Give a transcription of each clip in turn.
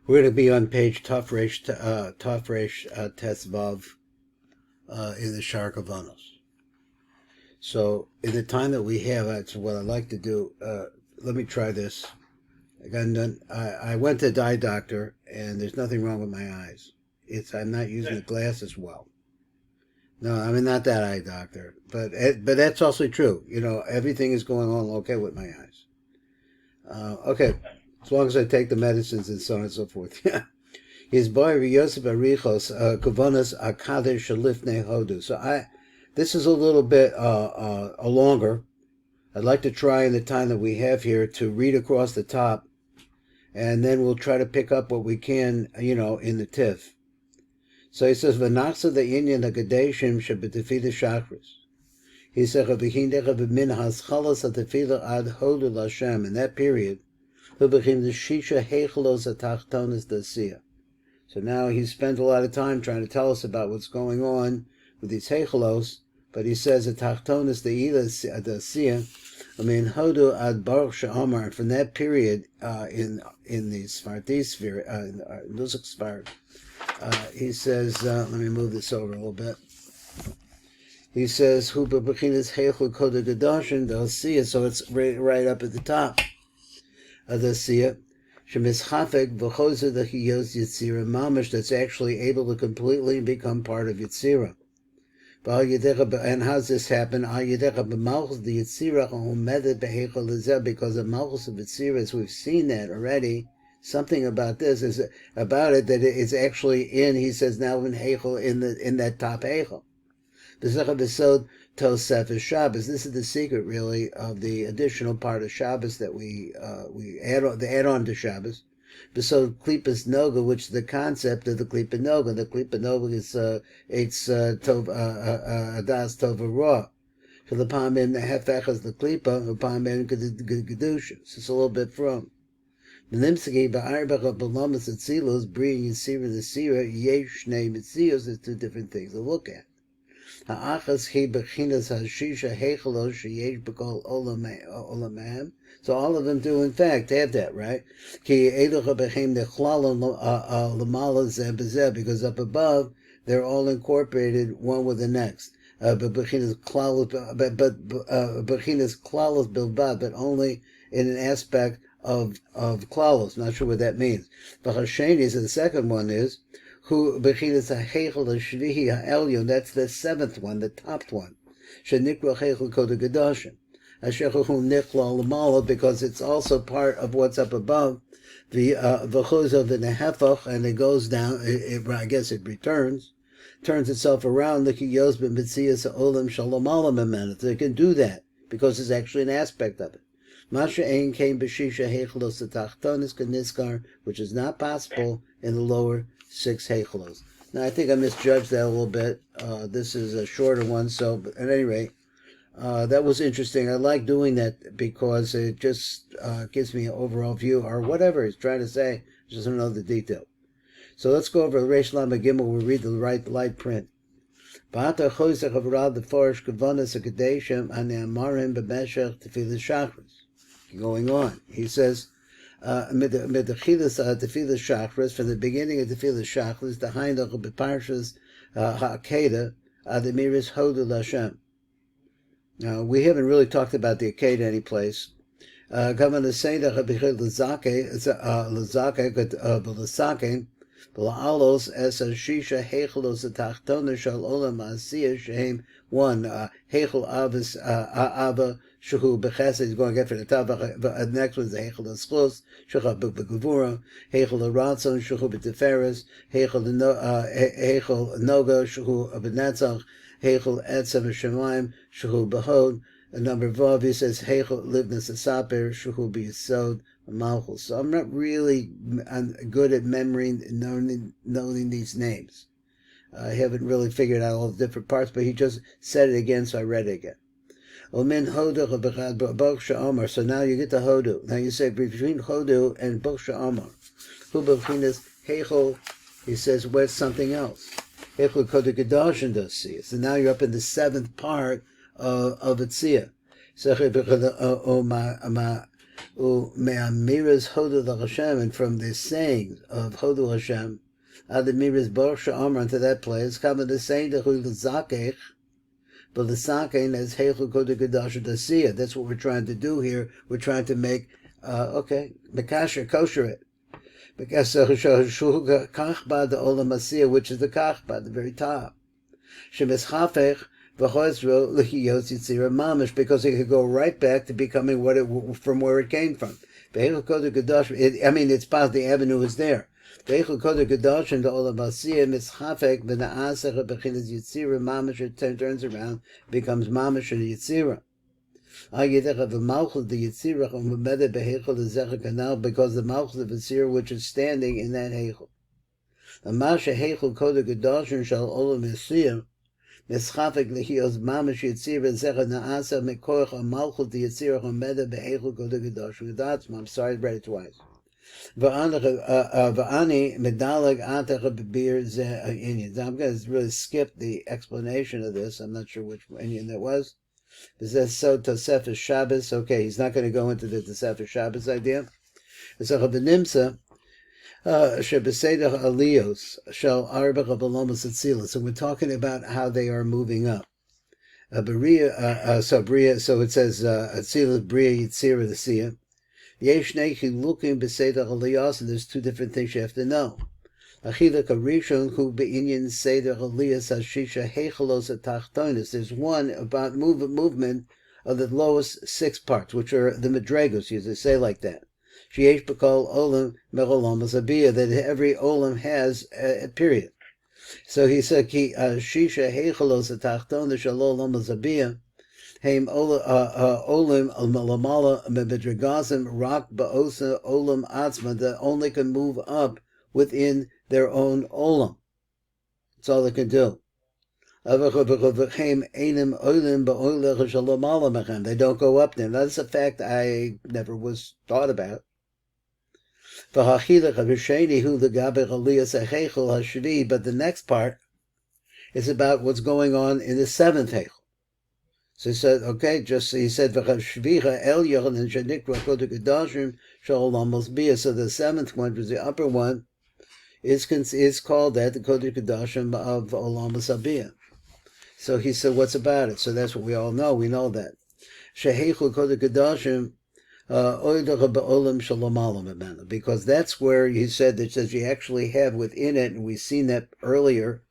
We're going to be on page Tafresh Tesvav in the Shar Kavanos. So in the time that we have, that's what I'd like to do. Let me try this. I went to the eye doctor, and there's nothing wrong with my eyes. I'm not using the glasses well. No, I mean, not that eye doctor, but that's also true. You know, everything is going on okay with my eyes. Okay, as long as I take the medicines and so on and so forth. Yeah. His boy Yosef Arichos Kavanas Akadesh Shalifne Hodu. So this is a little bit a longer. I'd like to try in the time that we have here to read across the top, and then we'll try to pick up what we can, you know, in the tiff. So he says, "V'nachsa the Inyan the Gadeshim shebetefila shachris." He said, "V'hindecha v'min haschalas atefila ad hodu l'Hashem." In that period, who became the shisha heichelos atachtonis dasiya. So now he spent a lot of time trying to tell us about what's going on with these heichelos, but he says atachtonis dasiya. I mean, hodu ad baruch she'amar. From that period, in the Sfardi sphere, in Nusach Sfard. He says, let me move this over a little bit. He says, "Hu bebechinas heichel koda gadashin dasiya." So it's right up at the top of the siya. Shemischafek v'chozer the hiyos yitzira mamish. That's actually able to completely become part of yitzira. And how's this happen? Because the malchus of yitzira, as we've seen that already. Something about this is about it that it's actually in. He says now in heichel in that top heichel. Tosef Shabbos. This is the secret, really, of the additional part of Shabbos that we add on to Shabbos. Besod klipas noga, which is the concept of the klipa noga. The klipa noga is it's tov adas tova ra. So the palmen hefechas the klipa, the palmen gedusha. So it's a little bit from. The nimsegi ba'arbecha b'lamas atzilos bring yisira the sira yesh name mitzios is two different things to look at. Ha'achas he bechinas hashisha heichelos sheyesh b'kol olamam. So all of them do in fact have that, right? Ki elucha bechem nechlalam lamala zeh b'zeh, because up above they're all incorporated one with the next. But bechinas klalos bilbad, but only in an aspect of klalos. Not sure what that means. But Hasheni, so the second one is who bechinas ha'heichel ha'shvihi ha'elyon. That's the seventh one, the top one. Shenikra heichel koda gadashim. Ashechu nichla l'mala, because it's also part of what's up above. The v'chuz of the nehefach, and it goes down. I guess it turns itself around. The kiyos b'mitzias olam shalomala memenet. They can do that because it's actually an aspect of it. Masha ein came b'shisha heichelos atachtonis kaniskar, which is not possible in the lower 6 heichelos. Now I think I misjudged that a little bit. This is a shorter one, so at any rate, that was interesting. I like doing that because it just gives me an overall view, or whatever he's trying to say. Just don't know the detail. So let's go over Reish Lamed Gimel. We'll read the light print. Ba'ata chosech avrad the forish kavanas akadeshim ane'amarim b'meshech tefillah shachris. Going on, he says, mid the chilas tefillah shachris, from the beginning of tefillah shachris, the hindach of beparshas ha'akeda ademiris hodu l'Hashem. Now, we haven't really talked about the Akeda any place. Kavan the Seder HaBichid L'Zake, L'Zake, L'Alos, Es Shisha, Heichelos, Tachtona, Shal Olam, Asiyah, Shehem, 1, Heichel Avis, Ava, Shuhu Bechesed, he's going to get for the top. The next one is the Heichel Schlos, Shucha B'Gevura, Heichel Ratzon, Shuhu B'Teferes, Heichel Noga, Shuhu B'Netzach, Heichel Etzem Shemaim, Shuhu Behod. A number Vav, he says Heichel Livnas Asaper, Shuhu B'Yisod, Malchus. So I'm not really good at memorizing and knowing these names. I haven't really figured out all the different parts, but he just said it again, so I read it again. Omin Hodu B'Chad Sha'amar. So now you get the Hodu. Now you say between Hodu and B'Chad Sha'amar. Hu B'Chinas Heichel, he says, where's something else? Heichel Koda Gadashin does see it. So now you're up in the 7th part of Itzia. Me'amiras Hodu Hashem, and from the saying of Hodu Hashem, Adamiras Baruch Sha'amar, to that place, come the saying to Zakech, but the Sakein as Heichel Kodesh Kedash Dasiya. That's what we're trying to do here. We're trying to make, Mekasher, kosher it. Because Kachba the Olam Asiyah, which is the Kachba, the very top. Shemischafech v'chozro l'hiyos yitzira mamish, because it could go right back to becoming from where it came from. Ve'echel kodesh kadosh. I mean, it's part the avenue is there. Ve'echel kodesh kadosh and the olam asiyah mischafek v'naasech b'chinas yitzira mamish. It turns around, becomes mamish and yitzira. Ayidech v'malchus the yitzira umemede be'echel l'zecher kanal, because the malchus of yitzira which is standing in that hechel. Amasha hechel kodesh kadosh and shal olam asiyah. Mischafek lehiyos mamish yitzira zecher naasa mekoich amalchut the yitzira chomeda be'echel kodesh kadosh v'datzma. I'm sorry, I read it twice. V'ani medaleg atech b'bir ze inyan. I'm going to really skip the explanation of this. I'm not sure which inyan that was. It says so Tosefes Shabbos. Okay, he's not going to go into the Tosefes Shabbos idea. It's a Nimsa. Shebeseder Aliyos shall Arbach Abalomas Atzilas. So we're talking about how they are moving up. So it says Atzilas Bria Yitzira the Sia. Yesh Nechi looking Beseder Aliyos, and there's two different things you have to know. Achilak Arishon who Beinian Seder Aliyas Hashisha Hechalos Atachtonis. There's one about movement of the lowest six parts, which are the Madregos, you say like that. Sheyesh b'kol olam me'olam azabiyah, that every olam has a period. So he said, ki shisha heichalos atachton shalom azabiyah, heim olam malamala me'bedragazim rak ba'osa olam atzma, that only can move up within their own olam. That's all they can do. They don't go up there. That's a fact I never was thought about. But the next part is about what's going on in the seventh Heichel. So he said, okay, he said, so the seventh one, which is the upper one, is called that the Kodesh Kodashim of Olam Sabiyah. So he said, what's about it? So that's what we all know. We know that. Sheheichel Kodesh Kodashim, because that's where he said that says you actually have within it, and we've seen that earlier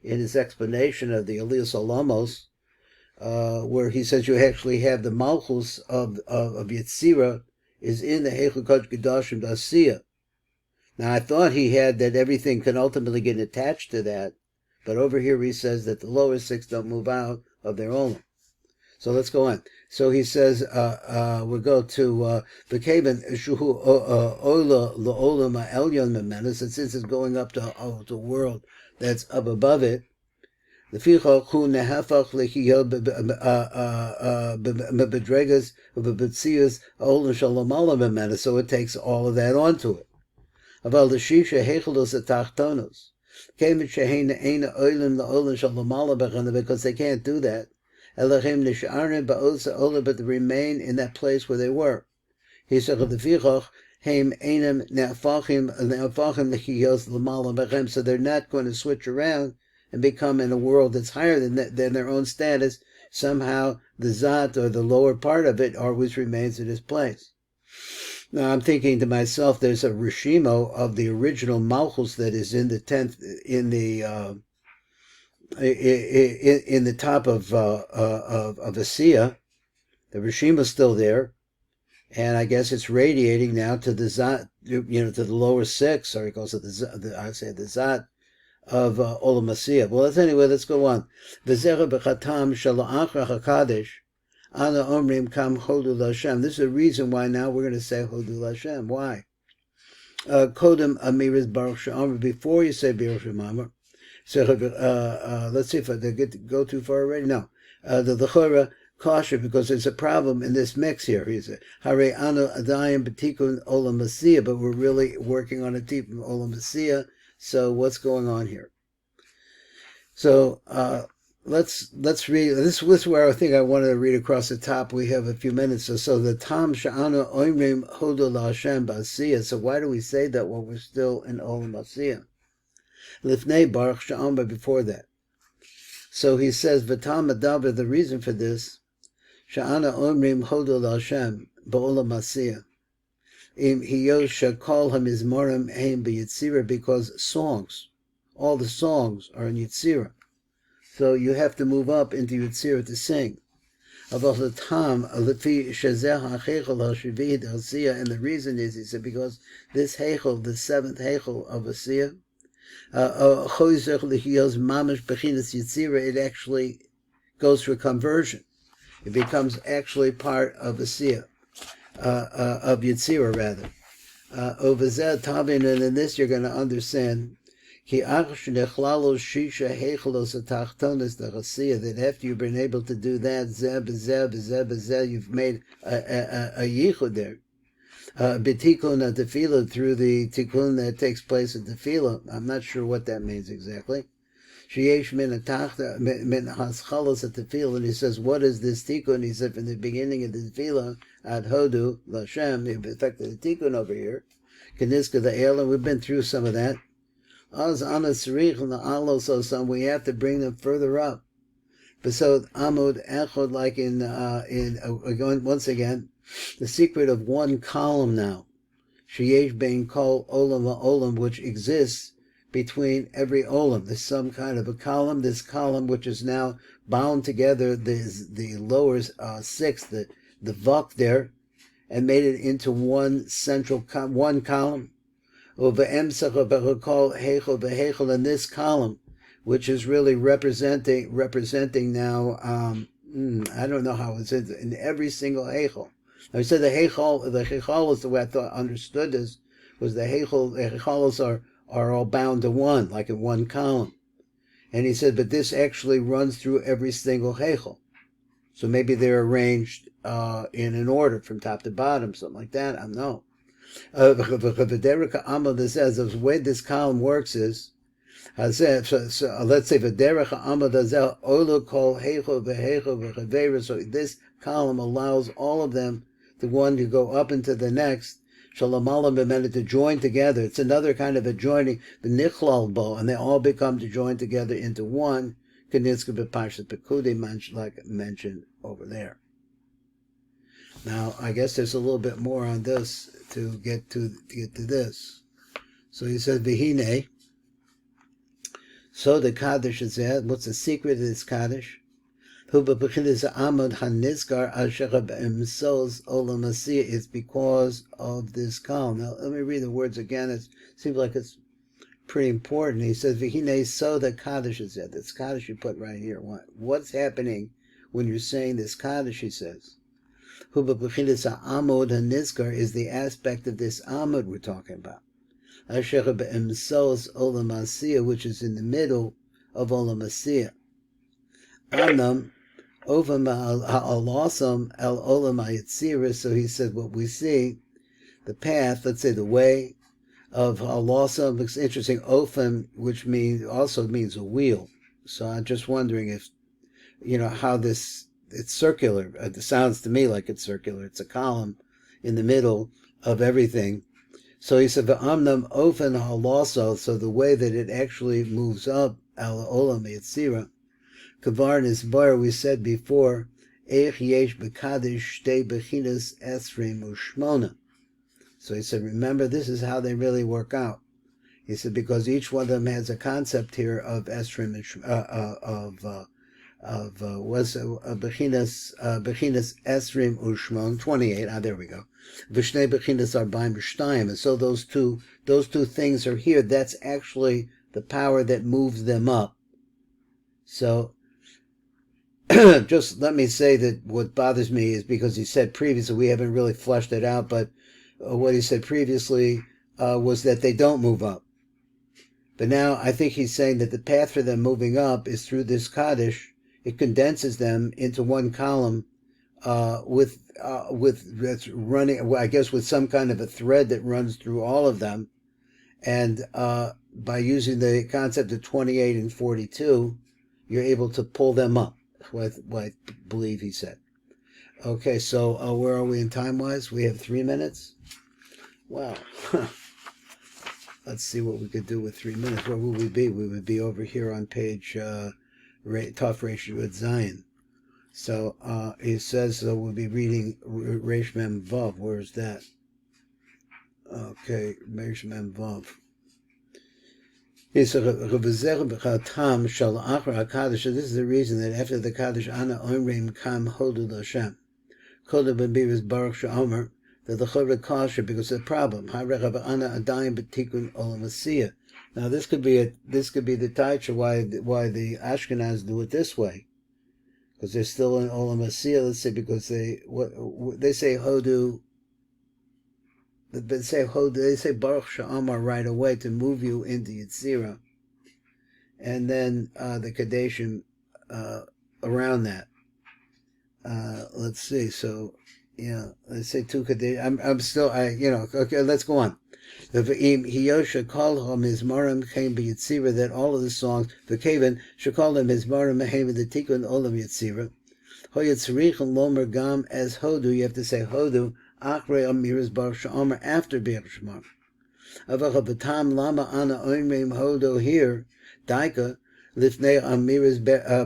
in his explanation of the Elias Olamos, where he says you actually have the Malchus of Yetzira is in the Heichel Kodesh Kodashim Dasiya. Now I thought he had that everything can ultimately get attached to that, but over here he says that the lower six don't move out of their own. So let's go on. So he says, we'll go to V'keven Shuhu Ola L'Olam Ha'elyon Memena, since this is going up to the world that's up above it. The Fichach Hu Nehafach Lechiyah B'Bedregas B'Betzias Olam Shalamala Memena, so it takes all of that onto it. Aval L'Shisha Hechelos Atachtonos Kemet Shehein Eina Olam L'Olam Shalamala B'Chana, because they can't do that. Elohim nisharim ba'osa ola, but they remain in that place where they were. He said, "Levichoch heim einem ne'afachim lechiyos l'mala b'chem." So they're not going to switch around and become in a world that's higher than their own status. Somehow the zat, or the lower part of it, always remains in its place. Now I'm thinking to myself, there's a rishimo of the original Malchus that is in the 10th, in the top of Asiya. The Rishima is still there, and I guess it's radiating now to the Zat, to the lower six, or he calls it the Zat of Olam Asiya. Well, anyway, let's go on. V'zera b'chatam shala'achra hakadosh ana omrim kam hodu l'Hashem. This is the reason why now we're going to say hodu l'Hashem. Why? Kodem amiris baruch she'amar, before you say baruch she'amar. So let's see if I go too far already. No, the Lechora kosher, because there's a problem in this mix here. He said, "Hare anu adayim b'tikun olam Masiyah," but we're really working on a tikun olam Masiyah. So what's going on here? So let's read this. This is where I think I wanted to read across the top. We have a few minutes or so. The Tam Sha'ana Oimrim Hodu LaHashem Ba'asiyah. So why do we say that when we're still in Olam Asiyah? Lifnei Baruch Sha'amba before that. So he says, V'tam Adavar, the reason for this, Sha'ana Oimrim Hodu LaHashem Ba'olam Asiyah. Im Hiyosh Shakol HaMizmorim Heim B'Yitzira, because songs, all the songs are in Yitzira. So you have to move up into Yitzira to sing. And the reason is, he said, because this Heichel, the seventh Heichel of Asiyah, it actually goes for conversion. It becomes actually part of Asiyah, of Yitzira rather. And in this you're going to understand that after you've been able to do that, you've made a yichud there. B'tikun tefillah, through the tikkun that takes place at tefillah. I'm not sure what that means exactly. Sheyesh min haschalos at tefillah, and he says, what is this tikkun? He said, from the beginning of the tefillah, ad hodu l'Hashem, the effect of the tikkun over here. Keniska the Elam, we've been through some of that. Az anasrich and the alos osam, we have to bring them further up. But so amud echod, like in once again, the secret of one column now, sheyesh bein kol olam ha'olam, which exists between every olam. There's some kind of a column. This column, which is now bound together, the lower sixth, the vok there, and made it into one central one column. And this column, which is really representing now, I don't know how it's in every single heichel. I said the heichal is the way I thought understood this, was the heichalos are all bound to one, like in one column. And he said, but this actually runs through every single heichal. So maybe they're arranged in an order from top to bottom, something like that. I don't know. The way this column works is, so let's say so this column allows all of them, the one to go up into the next, to join together. It's another kind of a joining, the nichlal bo, and they all become to join together into one, like mentioned over there. Now, I guess there's a little bit more on this to get to this. So he says, Vihine. So the Kaddish is there. What's the secret of this Kaddish? It's because of this column. Now, let me read the words again. It seems like it's pretty important. He says, Vihine, so the Kaddish is there. This Kaddish you put right here. What's happening when you're saying this Kaddish, he says? Amod HaNizkar is the aspect of this Amod we're talking about. Asher be'emsos Olam Asiyah, which is in the middle of Olam Asiyah. Anam Ovam ha'alosam el Olam HaYitzira. So he said, what we see, the path, let's say the way of ha'alosam. It's interesting, Ofam, which also means a wheel. So I'm just wondering if, how this. It's circular. It sounds to me like it's circular. It's a column in the middle of everything. So he said, "V'amnam ofen halaso." So the way that it actually moves up, al olam yitzira, kavar nisbar. We said before, eich yesh bekadish shtei bechinas esrim ushmona. So he said, remember, this is how they really work out. He said, because each one of them has a concept here of esrim was bechinas esrim ushmon 28. There we go. V'shnei bechinas arbaim b'shtayim. And so those two things are here. That's actually the power that moves them up. So just let me say that what bothers me is because he said previously, we haven't really fleshed it out, but what he said previously was that they don't move up. But now I think he's saying that the path for them moving up is through this Kaddish. It condenses them into one column with that's running, I guess, with some kind of a thread that runs through all of them. And by using the concept of 28 and 42, you're able to pull them up. What I believe he said. Okay, so where are we in time-wise? We have 3 minutes. Wow. Let's see what we could do with 3 minutes. Where would we be? We would be over here on page Taf Reish Yud Zayin. So he says we'll be reading Reish Mem Vav. Where's that? Okay, Reish Mem Vav. This is the reason that after the Kaddish Ana Omrim Kam Hodu Hashem. Koda Babiris Baruch Sha'omer, that the Chorah Kasha, because of the problem. Now this could be the taisha why the Ashkenaz do it this way, because they're still in Olam Asiyah. Let's say because they say Hodu. They say Baruch Sha'amar right away to move you into Yitzira, and then the Kadeshim around that. Let's see. So, yeah, let's say two Kadeshim. I'm still. Okay, let's go on. Hiyosha called him his Maram came be Yitzira, that all of the songs the Kavan should call him his Maram Mehem the Tikkun Olam Yitzira. Hoyetzrich and Lomer Gam as Hodu. You have to say Hodu. Achrei Amiras Baruch Sha'omer after Baruch Shema. Avacha Batam Lama Ana Oimrim Hodo here, Daika, Lifnei Amiras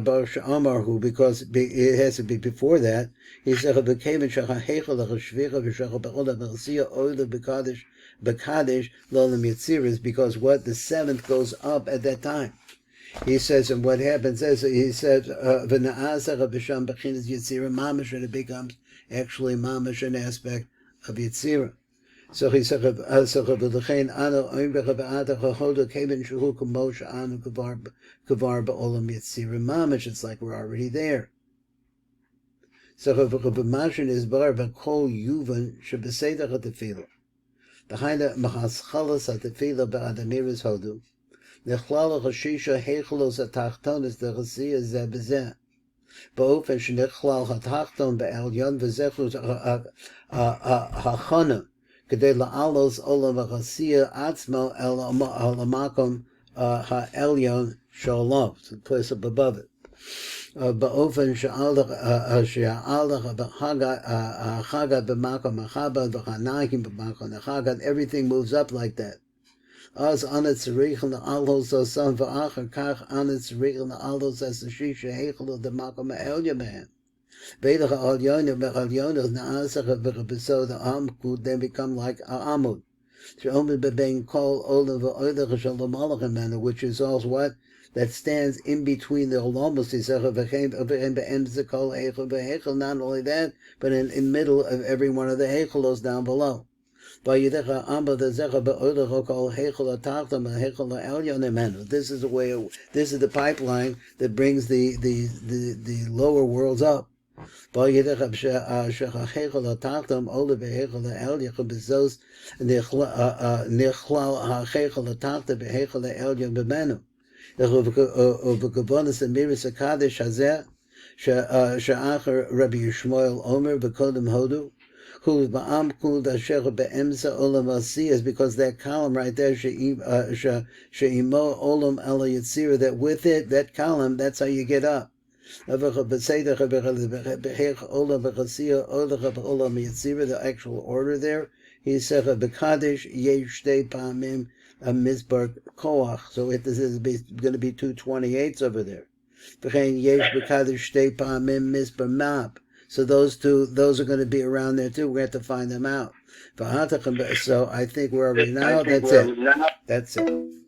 Baruch Sha'omer, who, because it has to be before that, he said, Bekevin Shacha Hechel Lachashvicha Vishacha Bechola Belsia Oila Bekadesh Lolam Yitziras, because what? The seventh goes up at that time. He says, and what happens is, he says, V'na'azach B'sham Bechinas Yitzira Mamash, and it becomes actually mamash an aspect of Yitzira. So he said, "V'lechein anu oimrecha ba'atach hahoda kevin shehu k'moshe anu kavar ba'olam Yitzira mamash." It's like we're already there. So v'mashin is bar v'kol yuvan shebesedach hatefila. Behind machaschalas hatefila ba'adamiris hodu. Nechlala chashisha hechelos atachtonis dechasiyah zeh b'zeh. באופן שנכלל התחתון בעליון וזכות החונה כדי לעלות עולם החסייה עצמו אל המקום העליון שעליו, to the place up above it. באופן שההלך החגת במקום החב"ד והנהגים במקום החגת, everything moves up like that. אז אנה צריך לעלות זוסם ואחר כך אנה צריך לעלות זשישה היכלו דמקום העליון בהם. ואילך העליון נעשה בסוד העמקות, they become like העמוד. שעומד בבין כל עולם ואילך של המלאכים ממנו, which is also what? That stands in between the olamos, not only that, but in the middle of every one of the hechelos down below. This is the way. This is the pipeline that brings the lower worlds up. Who is because that column right there, she'imo olam ela yitzira, that with it, that column, that's how you get up. The actual order there, he said bekadesh yesh shtei pamim mizbar koach. So this is going to be 228s over there. Yesh bekadesh shtei pamim mizbar map. So those are going to be around there too. We have to find them out. So I think we're already now. That's it.